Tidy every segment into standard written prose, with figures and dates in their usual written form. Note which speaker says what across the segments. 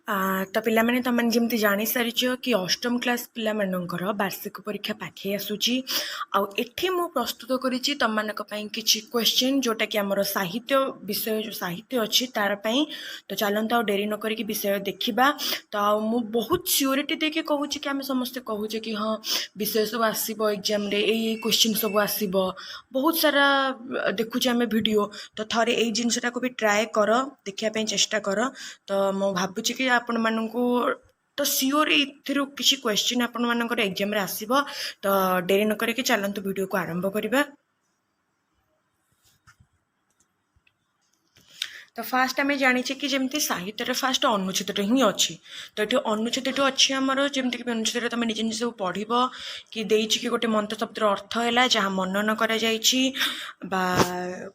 Speaker 1: तो पिलामाने तमने जमती जानी सारिच कि अष्टम क्लास पिलामानंकर वार्षिक परीक्षा पाखे आसूची एठी मु प्रस्तुत करिछि तमनक पई किछि क्वेश्चन जोटा कि हमर साहित्य विषय जो साहित्य अछि तार पई। तो चलंत आ डेरी न करिकि विषय देखिबा। तो मु बहुत सियोरिटी देके कहूछि कि हम समस्त कहूछे कि हां विषय सब आसीबो एग्जाम रे एई क्वेश्चन सब आसीबो बहुत सारा देखुछि हमें वीडियो। तो थरे एई जिंसटा को भी ट्राई कर देखिया पई चेष्टा कर। तो मु भाबुछि कि आपण माननकु तो सियोर एथिरो किछि क्वेश्चन आपण मानकर एग्जाम रे आसीबो। तो डेरी न करिकि चलंतु वीडियो को आरंभ करिबा। तो फास्ट आम जाने कि जमी साहित्य फास्ट अनुच्छेद ही अच्छी। तो ये अनुच्छेद अच्छी आमर जमीक अनुच्छेद तुम निजे निजे सब पढ़ कि देछि कि गोटे मंत्र शब्दर अर्थ है जहाँ मनन करा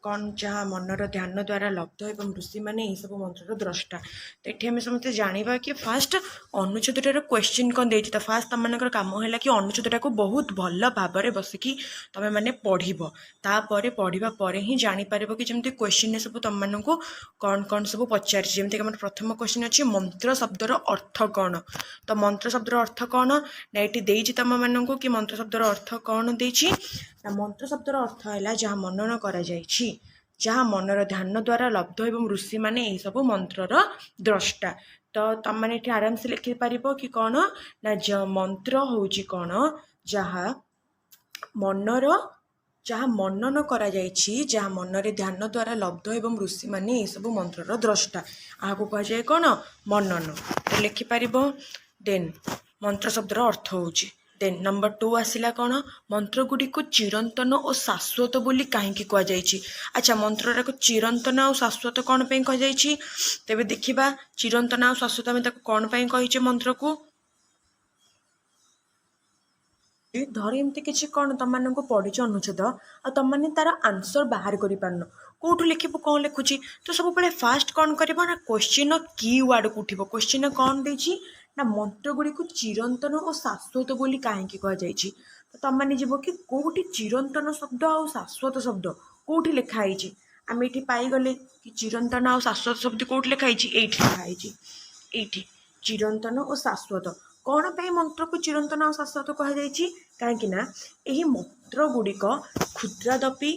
Speaker 1: कौन जहाँ मनर ध्यान द्वारा लब्ध एवं ऋषि मैंने यही सब मंत्र द्रष्टा। तो ये आम समझते जाना कि फास्ट अनुच्छेदटार क्वेश्चन कौन दे। तो फास्ट तुम मान कम है कि अनुच्छेदटा को बहुत भल भाव में बसिकी तुम मैंने पढ़र पढ़ा पर ही जापर कि जमी क्वेश्चन सब तुम मानक कौन कौन सब पचार जमीक आम प्रथम क्वेश्चन अच्छी मंत्र शब्दर अर्थ कौन। तो मंत्र शब्दर अर्थ कौन ना ये तुम मानक कि मंत्र शब्दर अर्थ कौन देछि ना मंत्र शब्दर अर्थ है जहाँ मनन करा जहाँ मनर ध्यान द्वारा लब्ध एवं ऋषि मैंने यही सब मंत्रर द्रष्टा। तो तुम मैंने आराम से लिखिपार कि कौन ना मंत्र हूँ कौन जहाँ मनर जहाँ मनन करा जहाँ मनरे ध्यान द्वारा लब्ध एवं ऋषि मैंने ये सब मंत्रर द्रष्टा आपको कह जाए कौन मनन। तो लिखिपार देन मंत्र शब्दर अर्थ हूँ। देन नंबर 2 आसला कौन मंत्र गुड़ी को चिरंतन और शाश्वत बोली कहीं कहुई। अच्छा मंत्र को चिरंतन और शाश्वत कौन पे कहुई तेरे देखा चिरंतन और शाश्वत आम कौन पे कहीचे मंत्र को धर एमती किसी कौन तुम मानक पढ़ी अनुच्छेद आ तुम मैंने तार आंसर बाहर कर पारन कौटू लिखिबू कौन लिखुची। तो सब बड़े फास्ट कौन कर क्वेश्चन की वार्ड को उठिब क्वेश्चन कौन देछि ना मंत्र गुड़ी को चिरंतन और शाश्वत बोली कहीं कहुई। तो तुम मैंने जीव कि कौटी चिरंतन शब्द आ शाश्वत शब्द कौटी लिखाई आम ये पाईगले कि चिरंतन आ शाश्वत शब्द कौटी लिखाई ये लिखाई ये चिरंतन और शाश्वत कौन पे मंत्र को चिरंतन और शाश्वत कहुई कहीं यही मंत्र गुड़िक क्षुद्रादपि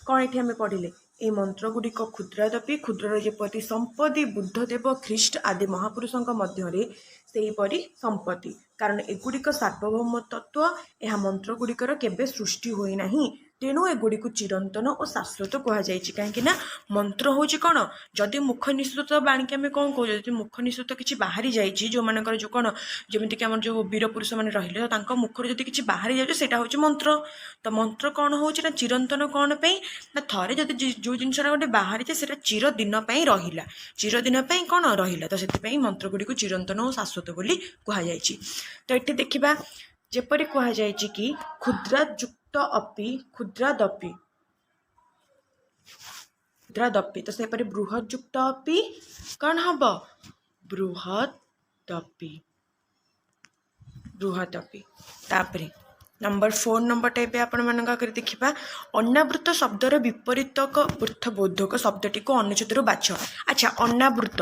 Speaker 1: कौन ये आम पढ़ले ये मंत्र गुड़िक क्षुद्रादपि क्षुद्र जेपरि संपत्ति बुद्धदेव ख्रीष्ट आदि महापुरुषों मध्य सेहीपरि संपत्ति कारण एगुड़िक सार्वभौम तत्व यह मंत्र गुड़िकर केबे सृष्टि होई नाही तेणु एगुड़ी को चिरंतन और शाश्वत कहुई। कहीं मंत्र हूँ कौन जदि मुख निःसृत बाणिकी आम कौन कह जब मुख निःसृत किसी बाहरी जाइए जो मानकर जो कौन जमीक आम जो वीर पुरुष मैंने रहिले तो मुखर जब किसी बाहरी जाए से हूँ मंत्र। तो मंत्र कौन हो चिरंतन कौन पे ना थे जब जो जिनसा गोटे बाहरी जाए से चिरदिन रहा चिरदिन कौन रहा तो से मंत्र गुड़ी को चिरंतन और शाश्वत बोली कहुई। तो ये देखा जेपरी कहुई कि क्षुद्रायुक्त अपि क्षुद्रादपि क्षुद्रादपि तो सेपरी बृहदयुक्त अपि कौन हम बृहदपि बृहदपि। तापरे नंबर 4 नंबर टे आपण मान आगे देखा अनावृत शब्दर विपरीतक अर्थबोधक शब्दटी को अनुच्छेद बाछ। अच्छा अनावृत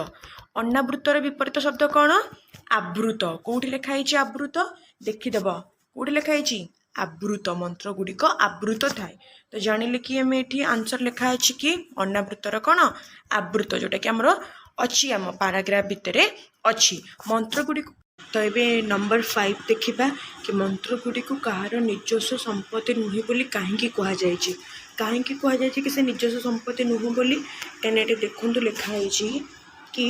Speaker 1: अनावृतर विपरीत शब्द कौन आवृत कौटी लिखाई आवृत देखीदेव कौटी लिखाई आवृत मंत्र गुड़िक आवृत थाए। तो जानिले कि आम ये आंसर लिखाई कि अनावृतर कौन आवृत जोटा कि आमर अच्छी आम पाराग्राफ भितर अच्छी मंत्र गुड़िक। तो ये नंबर 5 देखा कि मंत्र गुड़िक कहार निजस्व संपत्ति नुहे बोली कहीं कहुई कहीं कहुई कि से निजस्व संपत्ति नुह बोली कहीं देखु लिखाई कि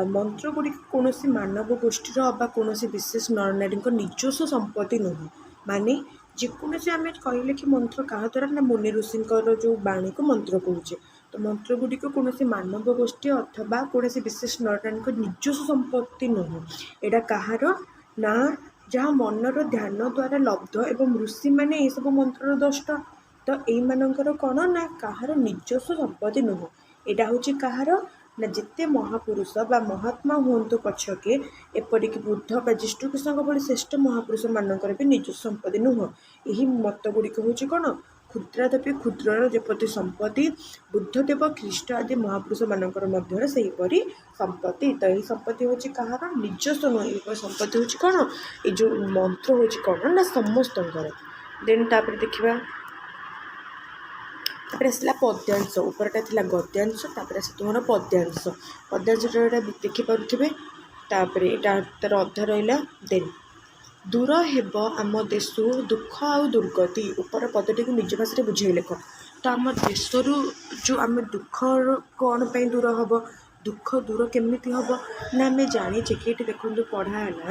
Speaker 1: मंत्र गुड़िक कौन मानव गोष्ठीर अबा कौन विशेष नर नारी निजस्व संपत्ति नुह माने जेकोसी आम कहले कि मंत्र क्या द्वारा ना मुनि ऋषि जो बाणी को मंत्र कहुचे। तो मंत्र गुड़िक कौन मानव गोष्ठी अथवा कौन विशेष नर नारी निजस्व संपत्ति नुह एटा कहार ना जहाँ मनर ध्यान द्वारा लब्ध एवं ऋषि मैंने ये सब मंत्र द्रष्टा। तो यही कौन ना कहार निजस्व संपत्ति नुह एटा हूँ कहार ना जिते महापुरुष बा महात्मा हूँ पछके एपरिक बुद्ध बा ज्येष्ठ कृष्ण भली श्रेष्ठ महापुरुष मानकर भी निज संपत्ति नुह। यही मत गुड़िक हूँ कौन କ୍ଷୁଦ୍ରାଦପି କ୍ଷୁଦ୍ରର ଯେପରି ସମ୍ପତ୍ତି ବୁଦ୍ଧଦେବ ଖ୍ରୀଷ୍ଟ ଆଦି ମହାପୁରୁଷମାନଙ୍କର ମଧ୍ୟରେ ସେହିପରି ସମ୍ପତ୍ତି। ତ ଏହି ସମ୍ପତ୍ତି ହେଉଛି କାହାର? ନିଜସ୍ୱ ନୁହେଁ। ଏହିପରି ସମ୍ପତ୍ତି ହେଉଛି କ'ଣ? ଏଇ ଯେଉଁ ମନ୍ତ୍ର ହେଉଛି କ'ଣ ନା ସମସ୍ତଙ୍କର। ଦେନ୍ ତାପରେ ଦେଖିବା, ତାପରେ ଆସିଲା ପଦ୍ୟାଂଶ। ଉପରଟା ଥିଲା ଗଦ୍ୟାଂଶ, ତାପରେ ଆସି ତୁମର ପଦ୍ୟାଂଶ। ପଦ୍ୟାଂଶଟା ଏଇଟା ଦେଖିପାରୁଥିବେ। ତାପରେ ଏଇଟା ତାର ଅଧା ରହିଲା। ଦେନ୍ ଦୂର ହେବ ଆମ ଦେଶରୁ ଦୁଃଖ ଆଉ ଦୁର୍ଗତି। ଉପର ପଦଟିକୁ ନିଜ ଭାଷାରେ ବୁଝେଇ ଲେଖ। ତ ଆମ ଦେଶରୁ ଯେଉଁ ଆମେ ଦୁଃଖର କ'ଣ ପାଇଁ ଦୂର ହେବ? ଦୁଃଖ ଦୂର କେମିତି ହେବ ନା ଆମେ ଜାଣିଛେ କି ଏଠି ଦେଖନ୍ତୁ ପଢ଼ା ହେଲା।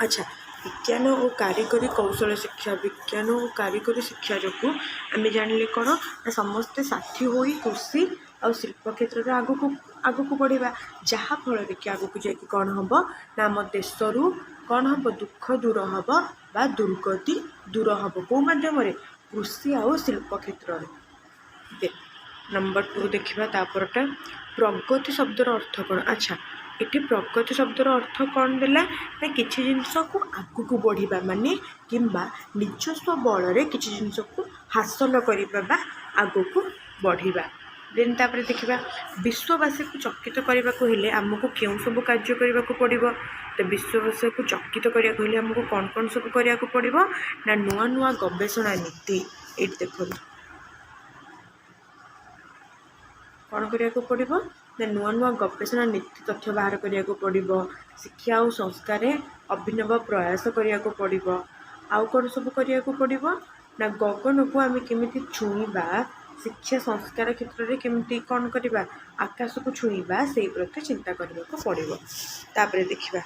Speaker 1: ଆଚ୍ଛା, ବିଜ୍ଞାନ ଓ କାରିଗରୀ କୌଶଳ ଶିକ୍ଷା, ବିଜ୍ଞାନ ଓ କାରିଗରୀ ଶିକ୍ଷା ଯୋଗୁଁ ଆମେ ଜାଣିଲେ କ'ଣ ନା ସମସ୍ତେ ସାଥୀ ହୋଇ କୃଷି ଆଉ ଶିଳ୍ପ କ୍ଷେତ୍ରରେ ଆଗକୁ ବଢ଼ିବା। ଯାହାଫଳରେ କି ଆଗକୁ ଯାଇକି କ'ଣ ହେବ ନା ଆମ ଦେଶରୁ କ'ଣ ହେବ? ଦୁଃଖ ଦୂର ହେବ ବା ଦୁର୍ଗତି ଦୂର ହେବ। କେଉଁ ମାଧ୍ୟମରେ? କୃଷି ଆଉ ଶିଳ୍ପ କ୍ଷେତ୍ରରେ। ନମ୍ବର 2 ଦେଖିବା ତାପରଟା ପ୍ରଗତି ଶବ୍ଦର ଅର୍ଥ କ'ଣ? ଆଚ୍ଛା, ଏଠି ପ୍ରଗତି ଶବ୍ଦର ଅର୍ଥ କ'ଣ ଦେଲା ନା କିଛି ଜିନିଷକୁ ଆଗକୁ ବଢ଼ିବା ମାନେ କିମ୍ବା ନିଜସ୍ୱ ବଳରେ କିଛି ଜିନିଷକୁ ହାସଲ କରିବା ବା ଆଗକୁ ବଢ଼ିବା। ଦେନ୍ ତାପରେ ଦେଖିବା ବିଶ୍ୱବାସୀକୁ ଚକିତ କରିବାକୁ ହେଲେ ଆମକୁ କେଉଁ ସବୁ କାର୍ଯ୍ୟ କରିବାକୁ ପଡ଼ିବ? ତ ବିଶ୍ୱବାସୀକୁ ଚକିତ କରିବାକୁ ହେଲେ ଆମକୁ କ'ଣ କ'ଣ ସବୁ କରିବାକୁ ପଡ଼ିବ ନା ନୂଆ ନୂଆ ଗବେଷଣା ନୀତି। ଏଇଠି ଦେଖନ୍ତୁ କ'ଣ କରିବାକୁ ପଡ଼ିବ ନା ନୂଆ ନୂଆ ଗବେଷଣା ନୀତି ତଥ୍ୟ ବାହାର କରିବାକୁ ପଡ଼ିବ। ଶିକ୍ଷା ଆଉ ସଂସ୍କାରରେ ଅଭିନବ ପ୍ରୟାସ କରିବାକୁ ପଡ଼ିବ। ଆଉ କ'ଣ ସବୁ କରିବାକୁ ପଡ଼ିବ ନା ଗଗନକୁ ଆମେ କେମିତି ଛୁଇଁବା, ଶିକ୍ଷା ସଂସ୍କାର କ୍ଷେତ୍ରରେ କେମିତି କ'ଣ କରିବା, ଆକାଶକୁ ଛୁଇଁବା, ସେଇ ପ୍ରତି ଚିନ୍ତା କରିବାକୁ ପଡ଼ିବ। ତାପରେ ଦେଖିବା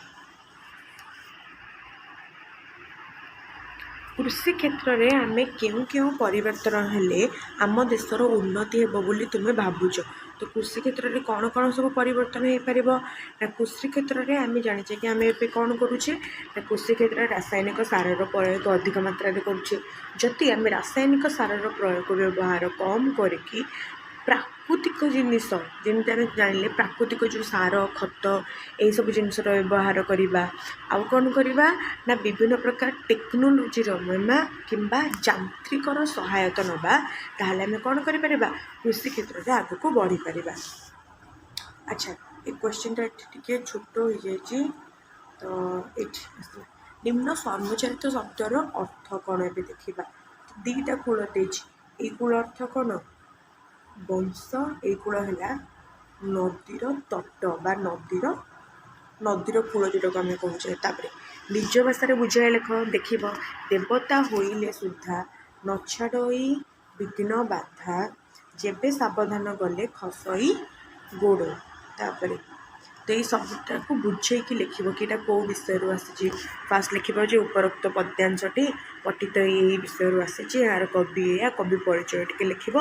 Speaker 1: କୃଷି କ୍ଷେତ୍ରରେ ଆମେ କେଉଁ କେଉଁ ପରିବର୍ତ୍ତନ ହେଲେ ଆମ ଦେଶର ଉନ୍ନତି ହେବ ବୋଲି ତୁମେ ଭାବୁଛ? ତ କୃଷି କ୍ଷେତ୍ରରେ କ'ଣ କ'ଣ ସବୁ ପରିବର୍ତ୍ତନ ହେଇପାରିବ ନା କୃଷି କ୍ଷେତ୍ରରେ ଆମେ ଜାଣିଛେ କି ଆମେ ଏବେ କ'ଣ କରୁଛେ ନା କୃଷି କ୍ଷେତ୍ରରେ ରାସାୟନିକ ସାରର ପ୍ରୟୋଗ ଅଧିକ ମାତ୍ରାରେ କରୁଛେ। ଯଦି ଆମେ ରାସାୟନିକ ସାରର ପ୍ରୟୋଗ ବ୍ୟବହାର କମ୍ କରିକି ପ୍ରାକୃତିକ ଜିନିଷ ଯେମିତି ଆମେ ଜାଣିଲେ ପ୍ରାକୃତିକ ଯେଉଁ ସାର ଖତ ଏହିସବୁ ଜିନିଷର ବ୍ୟବହାର କରିବା। ଆଉ କ'ଣ କରିବା ନା ବିଭିନ୍ନ ପ୍ରକାର ଟେକ୍ନୋଲୋଜିର କିମ୍ବା ଯାନ୍ତ୍ରିକର ସହାୟତା ନେବା, ତାହେଲେ ଆମେ କ'ଣ କରିପାରିବା? କୃଷି କ୍ଷେତ୍ରରେ ଆଗକୁ ବଢ଼ିପାରିବା। ଆଚ୍ଛା, ଏ କ୍ୱେଶ୍ଚିନ୍ଟା ଏଠି ଟିକେ ଛୋଟ ହୋଇଯାଇଛି। ତ ଏଠି ନିମ୍ନ ସର୍ମଚାରିତ ଶବ୍ଦର ଅର୍ଥ କ'ଣ ଏବେ ଦେଖିବା। ଦୁଇଟା କୂଳ ଦେଇଛି। ଏଇ କୂଳ ଅର୍ଥ କ'ଣ? ବଂଶ। ଏଇ କୂଳ ହେଲା ନଦୀର ତଟ ବା ନଦୀର କୂଳ ଯେଉଁଟାକୁ ଆମେ କହୁଛେ। ତାପରେ ନିଜ ଭାଷାରେ ବୁଝାଇ ଲେଖ। ଦେଖିବ ଦେବତା ହୋଇଲେ ସୁଦ୍ଧା ନଛାଡ଼ଇ ବିଘ୍ନ ବାଧା, ଯେବେ ସାବଧାନ ଗଲେ ଖସଇ ଗୋଡ଼। ତାପରେ ତ ଏଇ ସବୁଟାକୁ ବୁଝେଇକି ଲେଖିବ କି ଏଇଟା କେଉଁ ବିଷୟରୁ ଆସିଛି। ଫାର୍ଷ୍ଟ ଲେଖିବ ଯେ ଉପରୋକ୍ତ ପଦ୍ୟାଂଶଟି ପଠିତ ଏଇ ବିଷୟରୁ ଆସିଛି, ଏହାର କବି ଏୟା, କବି ପରିଚୟ ଟିକେ ଲେଖିବ।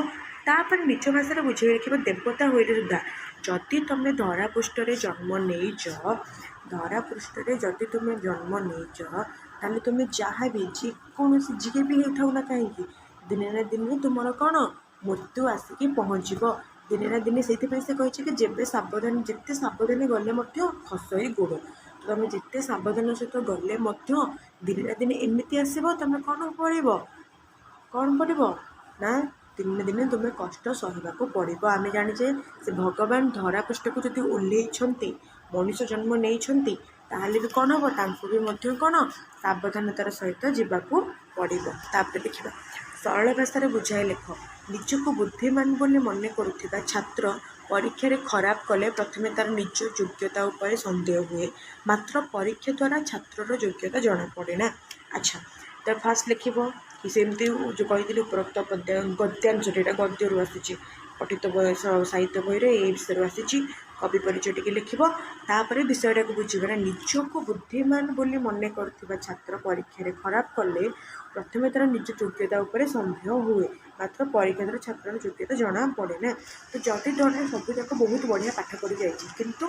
Speaker 1: ତାପରେ ନିଜ ଭାଷାରେ ବୁଝେଇ ଲେଖିବ ଦେବତା ହୋଇଲେ ସୁଦ୍ଧା। ଯଦି ତୁମେ ଧରାପୃଷ୍ଠରେ ଜନ୍ମ ନେଇଛ ତାହେଲେ ତୁମେ ଯାହା ବି ଯେକୌଣସି ଯିଏ ବି ହେଇଥାଉ ନା କାହିଁକି ଦିନେ ନା ଦିନେ ତୁମର କ'ଣ ମୃତ୍ୟୁ ଆସିକି ପହଞ୍ଚିବ। ଦିନେ ନା ଦିନେ ସେଇଥିପାଇଁ ସେ କହିଛି କି ଯେତେ ସାବଧାନ ଗଲେ ମଧ୍ୟ ଖସଇ ଗୋଡ଼। ତ ତୁମେ ଯେତେ ସାବଧାନ ସହିତ ଗଲେ ମଧ୍ୟ ଦିନେ ନା ଦିନେ ଏମିତି ଆସିବ ତୁମେ କ'ଣ ପଡ଼ିବ ନା ଦିନେ ନା ଦିନେ ତୁମେ କଷ୍ଟ ସହିବାକୁ ପଡ଼ିବ। ଆମେ ଜାଣିଛେ ସେ ଭଗବାନ ଧରାପୃଷ୍ଠକୁ ଯଦି ଓହ୍ଲେଇଛନ୍ତି, ମଣିଷ ଜନ୍ମ ନେଇଛନ୍ତି, ତାହେଲେ ବି କ'ଣ ହେବ? ତାଙ୍କୁ ବି ମଧ୍ୟ କ'ଣ ସାବଧାନତାର ସହିତ ଯିବାକୁ ପଡ଼ିବ। ତାପରେ ଦେଖିବା ସରଳ ଭାଷାରେ ବୁଝାଇ ଲେଖ। ନିଜକୁ ବୁଦ୍ଧିମାନ ବୋଲି ମନେ କରୁଥିବା ଛାତ୍ର ପରୀକ୍ଷାରେ ଖରାପ କଲେ ପ୍ରଥମେ ତା'ର ନିଜ ଯୋଗ୍ୟତା ଉପରେ ସନ୍ଦେହ ହୁଏ, ମାତ୍ର ପରୀକ୍ଷା ଦ୍ୱାରା ଛାତ୍ରର ଯୋଗ୍ୟତା ଜଣାପଡ଼େ ନା। ଆଚ୍ଛା, ତ ଫାର୍ଷ୍ଟ ଲେଖିବ କି ସେମିତି ଯେଉଁ କହିଥିଲି ଉପରୋକ୍ତ ଗଦ୍ୟାଂଶଟି, ଏଇଟା ଗଦ୍ୟରୁ ଆସିଛି, ପଠିତ ସାହିତ୍ୟ ବହିରେ ଏଇ ବିଷୟରୁ ଆସିଛି। କବି ପରିଚୟ ଟିକେ ଲେଖିବ। ତାପରେ ବିଷୟଟାକୁ ବୁଝିବ ନା ନିଜକୁ ବୁଦ୍ଧିମାନ ବୋଲି ମନେ କରୁଥିବା ଛାତ୍ର ପରୀକ୍ଷାରେ ଖରାପ କଲେ ପ୍ରଥମେ ତା'ର ନିଜ ଯୋଗ୍ୟତା ଉପରେ ସନ୍ଦେହ ହୁଏ, ମାତ୍ର ପରୀକ୍ଷା ଦ୍ୱାରା ଛାତ୍ରର ଯୋଗ୍ୟତା ଜଣାପଡ଼େ ନା। ତ ଯଦି ଜଣେ ସବୁଯାକ ବହୁତ ବଢ଼ିଆ ପାଠ କରିଯାଇଛି କିନ୍ତୁ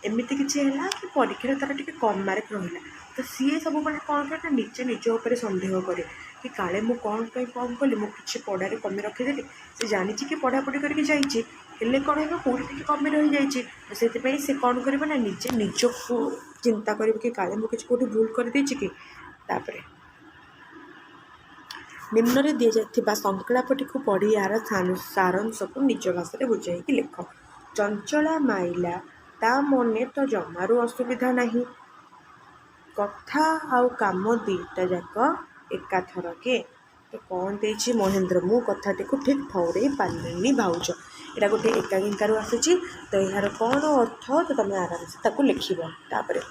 Speaker 1: ଏମିତି କିଛି ହେଲା କି ପରୀକ୍ଷାରେ ତା'ର ଟିକେ କମ୍ ମାର୍କ ରହିଲା, ତ ସିଏ ସବୁବେଳେ କ'ଣ କରେ ନା ନିଜ ଉପରେ ସନ୍ଦେହ କରେ କି କାଳେ ମୁଁ କ'ଣ ପାଇଁ କମ୍ କଲି, ମୁଁ କିଛି ପଢ଼ାରେ କମି ରଖିଦେଲି। ସେ ଜାଣିଛି କି ପଢ଼ାପଢ଼ି କରିକି ଯାଇଛି, ହେଲେ କ'ଣ ହେବ କେଉଁଠି ଟିକେ କମି ରହିଯାଇଛି। ତ ସେଥିପାଇଁ ସେ କ'ଣ କରିବ ନା ନିଜକୁ ଚିନ୍ତା କରିବ କି କାଳେ ମୁଁ କିଛି କେଉଁଠି ଭୁଲ କରିଦେଇଛି କି। ତାପରେ ନିମ୍ନରେ ଦିଆଯାଇଥିବା ସଂକଳାପଟିକୁ ପଢ଼ି ଏହାର ସାରାଂଶକୁ ନିଜ ଭାଷାରେ ବୁଝାଇକି ଲେଖ। ଚଞ୍ଚଳା ମାଇଲା ତା ମନେ ତ ଜମାରୁ ଅସୁବିଧା ନାହିଁ। କଥା ଆଉ କାମ ଦିଟା ଯାକ ଏକାଥରକେ। ତ କ'ଣ ଦେଇଛି ମହେନ୍ଦ୍ର? ମୁଁ କଥାଟିକୁ ଠିକ୍ ଠଉରେଇ ପାରିଲିନି ଭାଉଜ। ଏଇଟା ଗୋଟେ ଏକାଙ୍କିକାରୁ ଆସିଛି। ତ ଏହାର କ'ଣ ଅର୍ଥ? ତ ତୁମେ ଆରାମସେ ତାକୁ ଲେଖିବ। ତାପରେ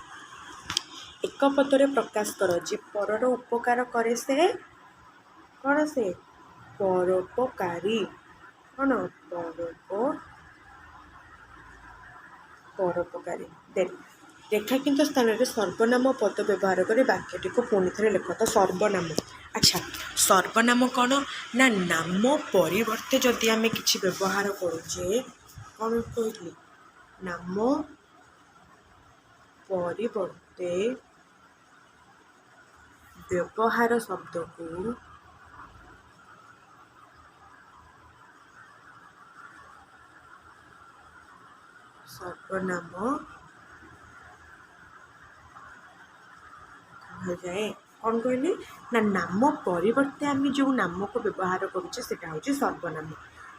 Speaker 1: ଏକ ପଦରେ ପ୍ରକାଶ କର। ଯେ ପରର ଉପକାର କରେ ସେ କ'ଣ? ସେ ପରୋପକାରୀ। କ'ଣ? ପରୋପକାରୀ। ରେଖାଙ୍କିତ ସ୍ଥାନରେ ସର୍ବନାମ ପଦ ବ୍ୟବହାର କରି ବାକ୍ୟଟିକୁ ପୁଣି ଥରେ ଲେଖ। ତ ସର୍ବନାମ, ଆଚ୍ଛା ସର୍ବନାମ କ'ଣ ନା ନାମ ପରିବର୍ତ୍ତେ ଯଦି ଆମେ କିଛି ବ୍ୟବହାର କରୁଛେ, କ'ଣ କହିଲି? ନାମ ପରିବର୍ତ୍ତେ ବ୍ୟବହାର ଶବ୍ଦକୁ ସର୍ବନାମ କୁହାଯାଏ। କ'ଣ କହିଲି? ନା ନାମ ପରିବର୍ତ୍ତେ ଆମେ ଯେଉଁ ନାମକୁ ବ୍ୟବହାର କରୁଛେ ସେଟା ହେଉଛି ସର୍ବନାମ।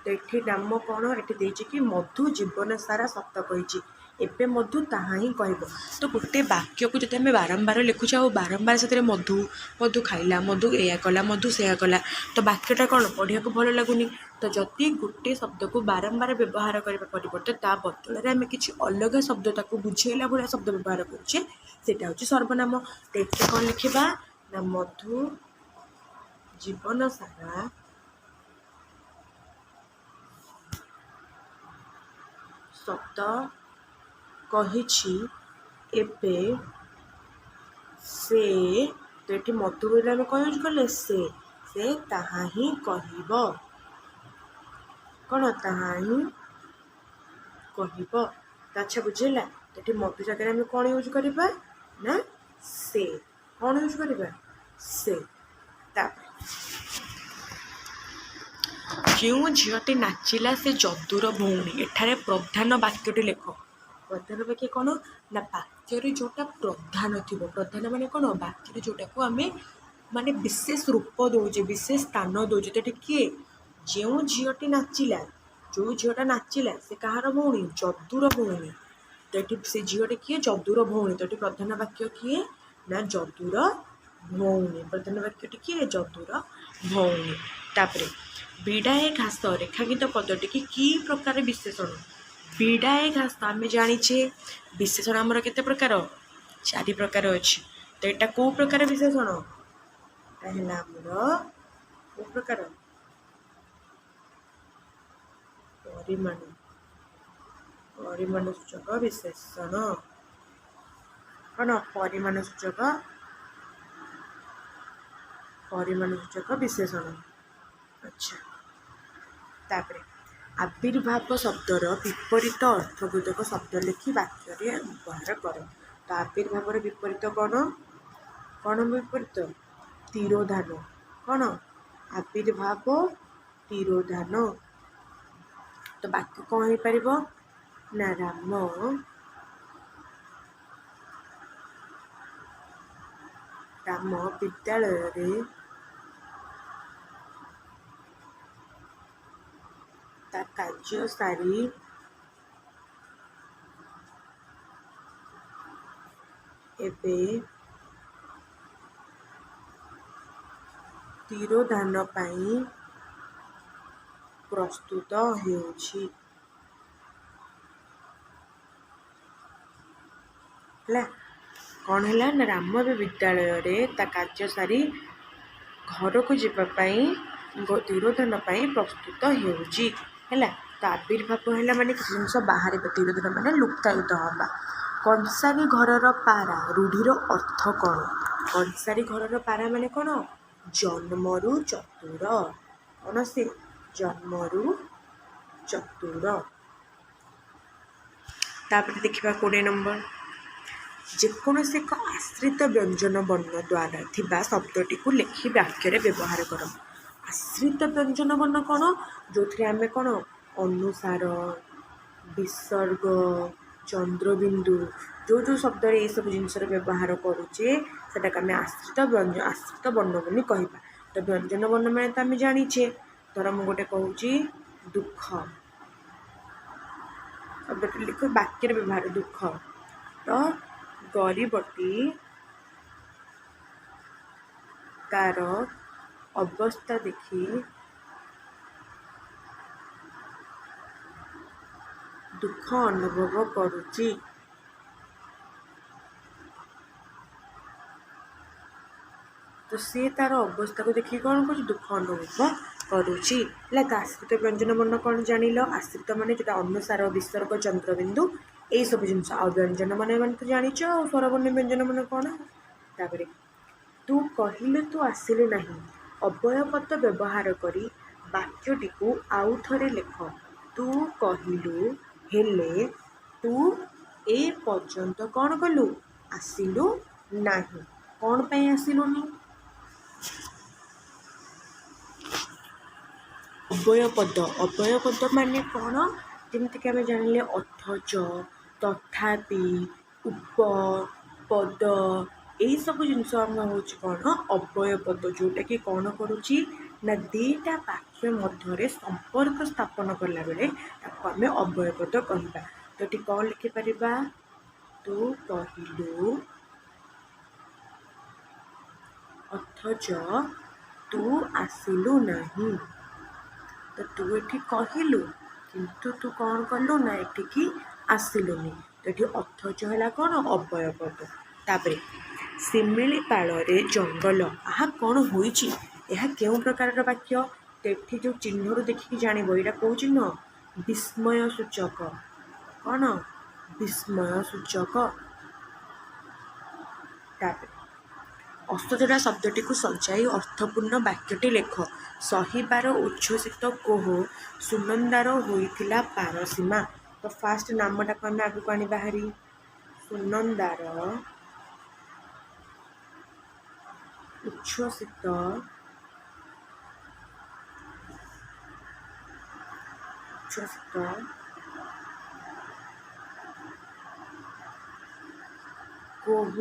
Speaker 1: ତ ଏଠି ନାମ କ'ଣ? ଏଠି ଦେଇଛି କି ମଧୁ ଜୀବନ ସାରା ସତ କହିଛି, ଏବେ ମଧୁ ତାହା ହିଁ କହିବ। ତ ଗୋଟେ ବାକ୍ୟକୁ ଯଦି ଆମେ ବାରମ୍ବାର ଲେଖୁଛେ ଆଉ ବାରମ୍ବାର ସେଥିରେ ମଧୁ ମଧୁ ଖାଇଲା, ମଧୁ ଏଇଆ କଲା, ମଧୁ ସେୟା କଲା, ତ ବାକ୍ୟଟା କ'ଣ ପଢ଼ିବାକୁ ଭଲ ଲାଗୁନି। ତ ଯଦି ଗୋଟେ ଶବ୍ଦକୁ ବାରମ୍ବାର ବ୍ୟବହାର କରିବା ପରିବର୍ତ୍ତେ ତା ବଦଳରେ ଆମେ କିଛି ଅଲଗା ଶବ୍ଦ ତାକୁ ବୁଝେଇଲା ଭଳିଆ ଶବ୍ଦ ବ୍ୟବହାର କରୁଛେ, ସେଇଟା ହେଉଛି ସର୍ବନାମ। ତ ଏଠି କ'ଣ ଲେଖିବା? ନା ମଧୁ ଜୀବନ ସାରା ସତ କହିଛି, ଏବେ ସେ। ତ ଏଠି ମଧୁ ବୋଲି ଆମେ କ'ଣ ୟୁଜ୍ କଲେ? ସେ ତାହା ହିଁ କହିବ। କ'ଣ? ତାହା ହିଁ କହିବ। ଆଚ୍ଛା ବୁଝିଲା? ଏଠି ମଧୁ ଜାଗାରେ ଆମେ କ'ଣ ୟୁଜ୍ କରିବା? ନା ସେ। କ'ଣ ୟୁଜ୍ କରିବା? ସେ। ତାପରେ ଯେଉଁ ଝିଅଟି ନାଚିଲା ସେ ଯଦୁର ଭଉଣୀ। ଏଠାରେ ପ୍ରଧାନ ବାକ୍ୟଟି ଲେଖ। ପ୍ରଧାନ ବାକ୍ୟ କ'ଣ? ନା ବାକ୍ୟରେ ଯେଉଁଟା ପ୍ରଧାନ ଥିବ। ପ୍ରଧାନ ମାନେ କ'ଣ? ବାକ୍ୟରେ ଯେଉଁଟାକୁ ଆମେ ମାନେ ବିଶେଷ ରୂପ ଦେଉଛେ, ବିଶେଷ ସ୍ଥାନ ଦେଉଛେ। ତ ଏଠି କିଏ? ଯେଉଁ ଝିଅଟି ନାଚିଲା, ଯେଉଁ ଝିଅଟା ନାଚିଲା ସେ କାହାର ଭଉଣୀ? ଯଦୁର ଭଉଣୀ। ତ ଏଠି ସେ ଝିଅଟି କିଏ? ଯଦୁର ଭଉଣୀ। ତ ଏଠି ପ୍ରଧାନ ବାକ୍ୟ କିଏ? ନା ଯଦୁର ଭଉଣୀ। ପ୍ରଧାନ ବାକ୍ୟଟି କିଏ? ଯଦୁର ଭଉଣୀ। ତାପରେ ବିଡ଼ାଏ ଘାସ ରେଖାଙ୍କିତ ପଦଟିକି କି ପ୍ରକାର ବିଶେଷଣ? ବିଡ଼ାଏ ଘାସ ଆମେ ଜାଣିଛେ ବିଶେଷଣ ଆମର କେତେ ପ୍ରକାର? 4 ପ୍ରକାର ଅଛି। ତ ଏଇଟା କେଉଁ ପ୍ରକାର ବିଶେଷଣ? ଏଟା ହେଲା ଆମର କେଉଁ ପ୍ରକାର? ପରିମାଣ ସୂଚକ ବିଶେଷଣ। କ'ଣ? ପରିମାଣ ସୂଚକ ବିଶେଷଣ। ଆଚ୍ଛା ତାପରେ ଆବିର୍ଭାବ ଶବ୍ଦର ବିପରୀତ ଅର୍ଥବୋଧକ ଶବ୍ଦ ଲେଖି ବାକ୍ୟରେ ବ୍ୟବହାର କର। ତ ଆବିର୍ଭାବର ବିପରୀତ କ'ଣ? କ'ଣ ବିପରୀତ? ତିରୋଧାନ। କ'ଣ? ଆବିର୍ଭାବ ତିରୋଧାନ। ତ ବାକ୍ୟ କ'ଣ ହେଇପାରିବ? ନା ରାମ ବିଦ୍ୟାଳୟରେ ତା କାର୍ଯ୍ୟ ସାରି ଏବେ ତିରୋଧାନ ପାଇଁ ପ୍ରସ୍ତୁତ ହେଉଛି। ହେଲା କ'ଣ ହେଲା? ନା ରାମ ଏବେ ବିଦ୍ୟାଳୟରେ ତା କାର୍ଯ୍ୟ ସାରି ଘରକୁ ଯିବା ପାଇଁ ତିରୋଧାନ ପାଇଁ ପ୍ରସ୍ତୁତ ହେଉଛି। ହେଲା ତ ଆବିର୍ଭାବ ହେଲା ମାନେ କିଛି ଜିନିଷ ବାହାରିବ। ତିରୋଧାନ ମାନେ ଲୁକ୍କାୟିତ ହେବା। କଂସାରୀ ଘରର ପାରା ରୂଢ଼ିର ଅର୍ଥ କ'ଣ? କଂସାରୀ ଘରର ପାରା ମାନେ କ'ଣ? ଜନ୍ମରୁ ଚତୁର। କ'ଣ ସେ? ଜନ୍ମରୁ ଚତୁର। ତାପରେ ଦେଖିବା 20 ନମ୍ବର। ଯେକୌଣସି ଏକ ଆଶ୍ରିତ ବ୍ୟଞ୍ଜନ ବର୍ଣ୍ଣ ଦ୍ୱାରା ଥିବା ଶବ୍ଦଟିକୁ ଲେଖି ବାକ୍ୟରେ ବ୍ୟବହାର କର। ଆଶ୍ରିତ ବ୍ୟଞ୍ଜନ ବର୍ଣ୍ଣ କ'ଣ? ଯେଉଁଥିରେ ଆମେ କ'ଣ ଅନୁସାର, ବିସର୍ଗ, ଚନ୍ଦ୍ରବିନ୍ଦୁ ଯେଉଁ ଶବ୍ଦରେ ଏସବୁ ଜିନିଷର ବ୍ୟବହାର କରୁଛେ ସେଟାକୁ ଆମେ ଆଶ୍ରିତ ବର୍ଣ୍ଣ ବୋଲି କହିବା। ତ तो व्यंजन वर्ण मैंने तो आम जाचे। धर मु गोटे कहूँ दुख, शब्द लिख वाक्य व्यवहार दुख। तो गरीबटी तार अवस्था देखी दुख अनुभव करुची। तो सी तार अवस्था को देखिए कौन कर दुख अनुभव करुची। तो आश्रित व्यंजन वर्ण कौन जान आश्रित मान जो अनुसार विसर्ग चंद्रबिंदु यही सब जिन व्यंजन मान तो जाच स्वरवर्ण व्यंजन मान कौन। तापर तू कहलु तू आसिलु नहीं अव्यय पद व्यवहार करी वाक्यटी को आउ थरे लेख। तू कहलु हेले तू ए पर्यंत कौन कलु आसिलु नहीं। कौन पे आसिलुनी? अव्यय पद माने कौन? जमीक आम जान अथच तथापि उप पद यही सब जिनस हूँ कौन अव्यय पद जोटा कि कौन करुच्ची ना दीटा वाक्य मध्य संपर्क स्थापन कला बेले आम अव्यय पद कहवा। तो ये कौन लिखिपर तू कहलु अथच तू आसिलु नहीं। तो तू ये कहलु किंतु तू कौन कलु ना ये आसिलुनी। तो ये अथच है कौन अव्यय पद। तापर सिमिली पाଳରେ जंगल आहा कौन होइछि यह केउं प्रकार वाक्य। तो जो चिन्ह रू देखिकी जानिबो एटा को चिन्ह विस्मय सूचक। कौन विस्मय सूचक। तापर असजड़ा शब्दटी को सजाई अर्थपूर्ण वाक्यटी लेख। सहीबार उच्छ्वसित कोह सुनंदार होइथिला पारसीमा। तो फास्ट नामटा को आम आगू आनी बाहरी सुनंदार उच्छ्वसित कोह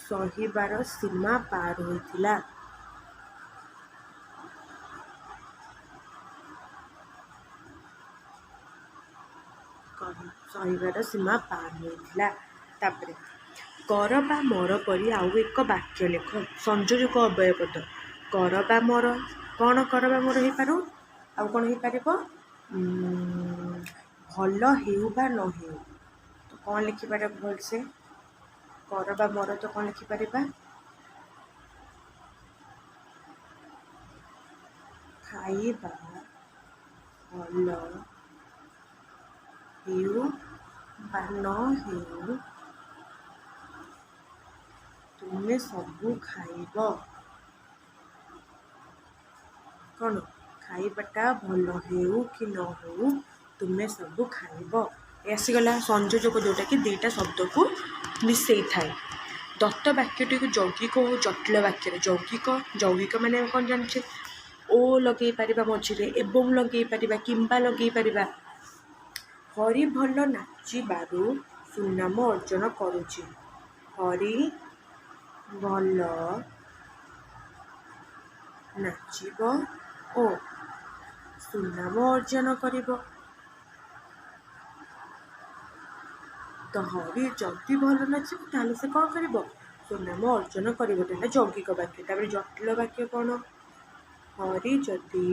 Speaker 1: सहीबार सीमा पार होइथिला। सहीबार सीमा पार होइथिला। तापरे कर बा मोर परी आउ एक वाक्य लेख संयोजक अव्यय पद। कर बा मोर कौन कर बा मोर हो पारू आउ कौन हो पार भल हेउ बा न हेउ। तो कौन लिखिपार भल से कर बा मोर तो कौन लिखिपर खाइबा भल हेउ बा न हेउ तुमे सबू खाइब। कौन खाइबाटा भल हेउ कि न हो तुमे सबू खाइब। आसीगला संयोजक जोटा कि दुईटा शब्द को मिसई थाए। दत्त वाक्यटी को यौगिक और जटिल वाक्य यौगिक माने कौन जाने ओ लगे पारिबा मझिरे एवं लगे पारिबा किंबा लगे पारिबा। हरि भल नाचिबारु सुनाम अर्जन करुछि। हरि भल नाचिब ओ सुनाम अर्जन करिब। तो हरि जदि भल नाचिब ताले से कौन करिब सुनाम अर्जन करिब। तो यौगिक वाक्य। तापर जटिल वाक्य कौन हरि जदि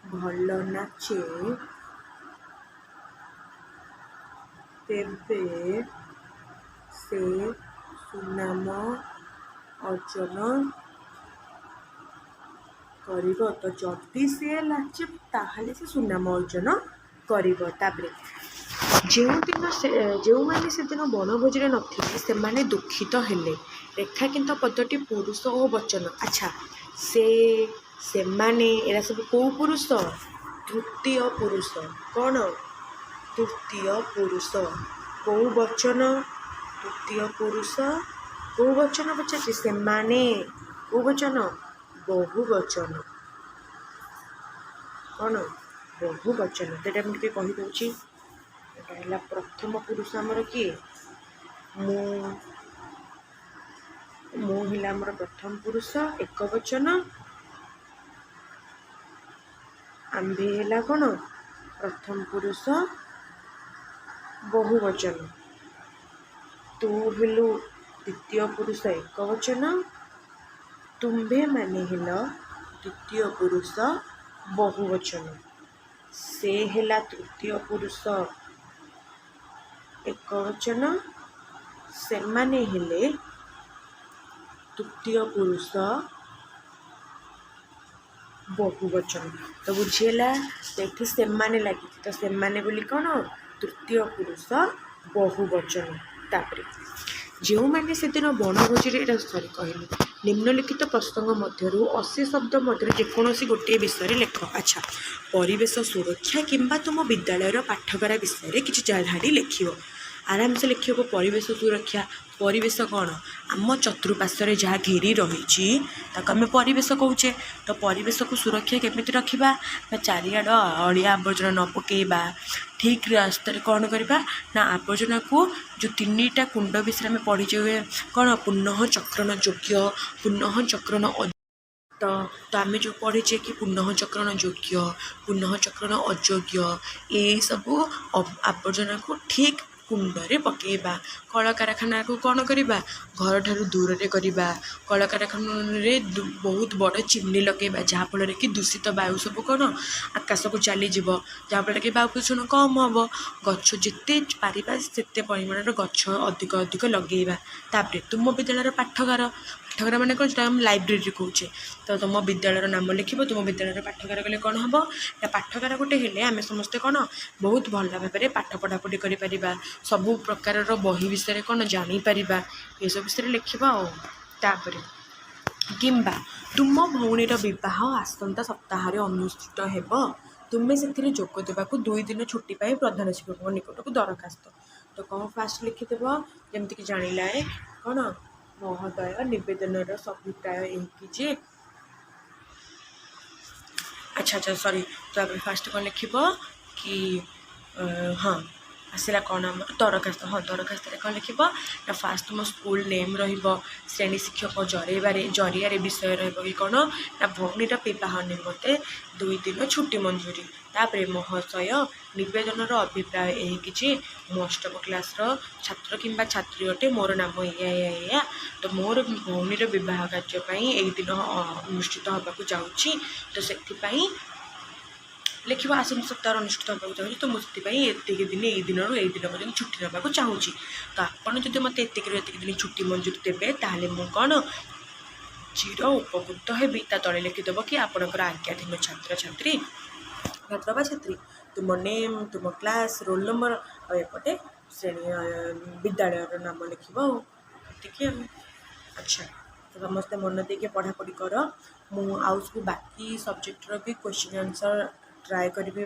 Speaker 1: भल नाचे तेबे से सुनाम अर्जन करिब। तो जदि से नाचे ताहले से सुनाम अर्जन करिब। तापरे जो मैंने से दिन बनभोज नथिले से माने दुखित हेले। रेखा किंतु पदटी पुरुष और वचन। अच्छा से माने एरा सब को पुरुष तृतीय पुरुष। कौन तृतीय पुरुष को वचन तृतीय पुरुष को वचन पचार से माने को वचन बहु वचन। कौन बहु वचन तो मुझे कहीदे प्रथम पुरुष आमर किए ମୁଁ ମୁଁ ହେଲା ଆମର ପ୍ରଥମ ପୁରୁଷ ଏକବଚନ। ଆମ୍ଭେ ହେଲା କ'ଣ ପ୍ରଥମ ପୁରୁଷ ବହୁବଚନ। ତୁ ହେଲୁ ଦ୍ୱିତୀୟ ପୁରୁଷ ଏକବଚନ। ତୁମ୍ଭେ ମାନେ ହେଲ ଦ୍ୱିତୀୟ ପୁରୁଷ ବହୁବଚନ। ସେ ହେଲା ତୃତୀୟ ପୁରୁଷ ଏକବଚନ। ସେମାନେ ହେଲେ ତୃତୀୟ ପୁରୁଷ ବହୁବଚନ। ତ ବୁଝିହେଲା, ଏଠି ସେମାନେ ଲାଗିଛି, ତ ସେମାନେ ବୋଲି କ'ଣ ତୃତୀୟ ପୁରୁଷ ବହୁବଚନ। ତାପରେ ଯେଉଁମାନେ ସେଦିନ ବଣଭୋଜିରେ, ଏଇଟା ସରି କହିଲି, ନିମ୍ନଲିଖିତ ପ୍ରସଙ୍ଗ ମଧ୍ୟରୁ 80 ଶବ୍ଦ ମଧ୍ୟରୁ ଯେକୌଣସି ଗୋଟିଏ ବିଷୟରେ ଲେଖ। ଆଚ୍ଛା, ପରିବେଶ ସୁରକ୍ଷା କିମ୍ବା ତୁମ ବିଦ୍ୟାଳୟର ପାଠଗାର ବିଷୟରେ କିଛି ଧାଡ଼ି ଲେଖିବ। ଆରାମସେ ଲେଖିବ ପରିବେଶ ସୁରକ୍ଷା। ପରିବେଶ କ'ଣ? ଆମ ଚତୁଃପାର୍ଶ୍ୱରେ ଯାହା ଘେରି ରହିଛି ତାକୁ ଆମେ ପରିବେଶ କହୁଛେ। ତ ପରିବେଶକୁ ସୁରକ୍ଷା କେମିତି ରଖିବା? ନା ଚାରିଆଡ଼ ଅଳିଆ ଆବର୍ଜନା ନ ପକାଇବା। ଠିକ୍ ରାସ୍ତାରେ କ'ଣ କରିବା? ନା ଆବର୍ଜନାକୁ ଯେଉଁ 3ଟା କୁଣ୍ଡ ବିଷୟରେ ଆମେ ପଢ଼ିଛେ, କ'ଣ ପୁନଃ ଚକ୍ରଣ ଯୋଗ୍ୟ, ପୁନଃ ଚକ୍ରଣ ତ ଆମେ ଯେଉଁ ପଢ଼ିଛେ କି ପୁନଃ ଚକ୍ରଣ ଯୋଗ୍ୟ, ପୁନଃ ଚକ୍ରଣ ଅଯୋଗ୍ୟ, ଏଇସବୁ ଆବର୍ଜନାକୁ ଠିକ୍ କୁଣ୍ଡରେ ପକାଇବା। କଳକାରଖାନାକୁ କ'ଣ କରିବା? ଘରଠାରୁ ଦୂରରେ କରିବା। କଳକାରଖାନାରେ ବହୁତ ବଡ଼ ଚିମ୍ନି ଲଗାଇବା, ଯାହାଫଳରେ କି ଦୂଷିତ ବାୟୁ ସବୁ କ'ଣ ଆକାଶକୁ ଚାଲିଯିବ, ଯାହାଫଳରେ କି ବାୟୁ ପ୍ରଦୂଷଣ କମ୍ ହେବ। ଗଛ ଯେତେ ପାରିବା ସେତେ ପରିମାଣର ଗଛ ଅଧିକ ଲଗାଇବା। ତାପରେ ତୁମ ବିଦ୍ୟାଳୟର ପାଠଗାର ମାନେ କ'ଣ? ସେଟା ଆମେ ଲାଇବ୍ରେରୀ କହୁଛେ। ତ ତୁମ ବିଦ୍ୟାଳୟର ନାମ ଲେଖିବ। ତୁମ ବିଦ୍ୟାଳୟର ପାଠଗାର କଲେ କ'ଣ ହେବ? ନା ପାଠଗାର ଗୋଟେ ହେଲେ ଆମେ ସମସ୍ତେ କ'ଣ ବହୁତ ଭଲ ଭାବରେ ପାଠ ପଢ଼ାପଢ଼ି କରିପାରିବା। ସବୁ ପ୍ରକାରର ବହି ବିଷୟରେ କ'ଣ ଜାଣିପାରିବା। ଏସବୁ ବିଷୟରେ ଲେଖିବା। ଆଉ ତାପରେ କିମ୍ବା ତୁମ ଭଉଣୀର ବିବାହ ଆସନ୍ତା ସପ୍ତାହରେ ଅନୁଷ୍ଠିତ ହେବ। ତୁମେ ସେଥିରେ ଯୋଗ ଦେବାକୁ 2 ଦିନ ଛୁଟି ପାଇ ପ୍ରଧାନ ଶିକ୍ଷକଙ୍କ ନିକଟକୁ ଦରଖାସ୍ତ। ତ କ'ଣ ଫାଷ୍ଟ ଲେଖିଦେବ? ଯେମିତିକି ଜାଣିଲା କ'ଣ ମହୋଦୟ, ନିବେଦନର ସଭିପ୍ରାୟ ଏହିକି ଯେ ଆଚ୍ଛା ସରି। ତାପରେ ଫାଷ୍ଟ କ'ଣ ଲେଖିବ କି ଆସିଲା କ'ଣ ଆମର ଦରଖାସ୍ତ। ଦରଖାସ୍ତରେ କ'ଣ ଲେଖିବ? ନା ଫାଷ୍ଟ ତୁମ ସ୍କୁଲ ନେମ୍ ରହିବ, ଶ୍ରେଣୀ ଶିକ୍ଷକ ଜରିଆରେ ବିଷୟ ରହିବ କି କ'ଣ? ନା ଭଉଣୀର ବିବାହ ନିମନ୍ତେ 2 ଦିନ ଛୁଟି ମଞ୍ଜୁରୀ। ତାପରେ ମହାଶୟ, ନିବେଦନର ଅଭିପ୍ରାୟ ଏହିକି ଯେ ମୁଁ 8ମ କ୍ଲାସ୍ର ଛାତ୍ର କିମ୍ବା ଛାତ୍ରୀ ଅଟେ। ମୋର ନାମ ଏଇଆ। ତ ମୋର ଭଉଣୀର ବିବାହ କାର୍ଯ୍ୟ ପାଇଁ ଏଇ ଦିନ ଅନୁଷ୍ଠିତ ହେବାକୁ ଯାଉଛି। ତ ସେଥିପାଇଁ ଲେଖିବ ଆସନ୍ତା ସପ୍ତାହରେ ଅନୁଷ୍ଠିତ ହେବାକୁ ଚାହୁଁଛି। ତ ମୁଁ ସେଥିପାଇଁ ଏତିକି ଦିନ, ଏଇ ଦିନରୁ ଏଇ ଦିନ ପର୍ଯ୍ୟନ୍ତ ଛୁଟି ନେବାକୁ ଚାହୁଁଛି। ତ ଆପଣ ଯଦି ମୋତେ ଏତିକି ଦିନ ଛୁଟି ମଞ୍ଜୁରୀ ଦେବେ, ତାହେଲେ ମୁଁ କ'ଣ ଚିର ଉପକୃତ ହେବି। ତା ତଳେ ଲେଖିଦେବ କି ଆପଣଙ୍କର ଆଜ୍ଞାଧୀନ ଛାତ୍ରଛାତ୍ରୀ ବା ଛାତ୍ରୀ, ତୁମ ନେମ୍, ତୁମ କ୍ଲାସ୍, ରୋଲ୍ ନମ୍ବର, ଆଉ ଏପଟେ ଶ୍ରେଣୀ ବିଦ୍ୟାଳୟର ନାମ ଲେଖିବ। ଆଉ ଏତିକି ଆଉ। ଆଚ୍ଛା, ତ ସମସ୍ତେ ମନ ଦେଇକି ପଢ଼ାପଢ଼ି କର। ମୁଁ ଆଉ ସବୁ ବାକି ସବଜେକ୍ଟର ବି କ୍ୱେଶ୍ଚିନ୍ ଆନ୍ସର୍ ଟ୍ରାଏ କରିବି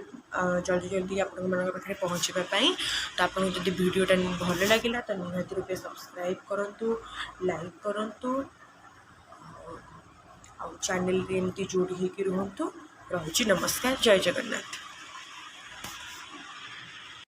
Speaker 1: ଜଲ୍ଦି ଆପଣମାନଙ୍କ ପାଖରେ ପହଞ୍ଚିବା ପାଇଁ। ତ ଆପଣଙ୍କୁ ଯଦି ଭିଡ଼ିଓଟା ଭଲ ଲାଗିଲା ତ ନିହାତି ରୂପେ ସବସ୍କ୍ରାଇବ୍ କରନ୍ତୁ, ଲାଇକ୍ କରନ୍ତୁ, ଆଉ ଚ୍ୟାନେଲ୍ରେ ଏମିତି ଯୋଡ଼ି ହେଇକି ରୁହନ୍ତୁ। ରହୁଛି, ନମସ୍କାର, ଜୟ ଜଗନ୍ନାଥ।